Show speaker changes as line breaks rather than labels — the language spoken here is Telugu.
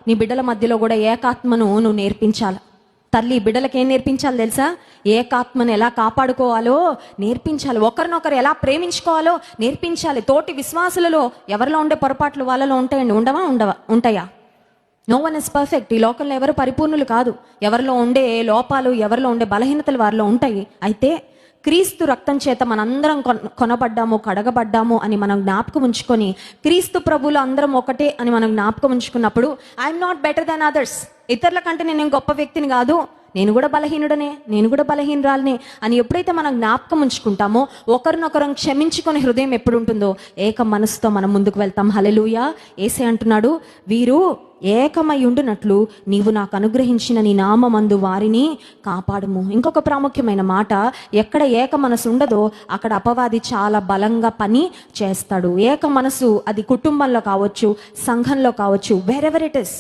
నీ బిడ్డల మధ్యలో కూడా ఏకాత్మను నువ్వు నేర్పించాలి. తల్లి బిడ్డలకి ఏం నేర్పించాలి తెలుసా? ఏకాత్మను ఎలా కాపాడుకోవాలో నేర్పించాలి. ఒకరినొకరు ఎలా ప్రేమించుకోవాలో నేర్పించాలి. తోటి విశ్వాసులలో ఎవరిలో ఉండే పొరపాట్లు వాళ్ళలో ఉంటాయండి? ఉంటాయా? No one is perfect. ఈ లోకంలో ఎవరు పరిపూర్ణులు కాదు. ఎవరిలో ఉండే లోపాలు, ఎవరిలో ఉండే బలహీనతలు వారిలో ఉంటాయి. అయితే క్రీస్తు రక్తం చేత మనందరం కొనబడ్డాము, కడగబడ్డాము అని మనం జ్ఞాపకం ఉంచుకొని, క్రీస్తు ప్రభువులు అందరం ఒకటే అని మనం జ్ఞాపకం ఉంచుకున్నప్పుడు, I'm not better than others, ఇతరుల కంటే నేను గొప్ప వ్యక్తిని కాదు, నేను కూడా బలహీనుడనే, నేను కూడా బలహీనరాలనే అని ఎప్పుడైతే మనం జ్ఞాపకం ఉంచుకుంటామో, ఒకరినొకరం క్షమించుకునే హృదయం ఎప్పుడు ఉంటుందో ఏక మనసుతో మనం ముందుకు వెళ్తాం. హల్లెలూయా. యేసే అంటున్నాడు, వీరు ఏకమై ఉండునట్లు నీవు నాకు అనుగ్రహించిన నీ నామమందు వారిని కాపాడుము. ఇంకొక ప్రాముఖ్యమైన మాట, ఎక్కడ ఏక మనసు ఉండదో అక్కడ అపవాది చాలా బలంగా పని చేస్తాడు. ఏక మనసు అది కుటుంబంలో కావచ్చు, సంఘంలో కావచ్చు, వేరెవర్ ఇట్ ఇస్.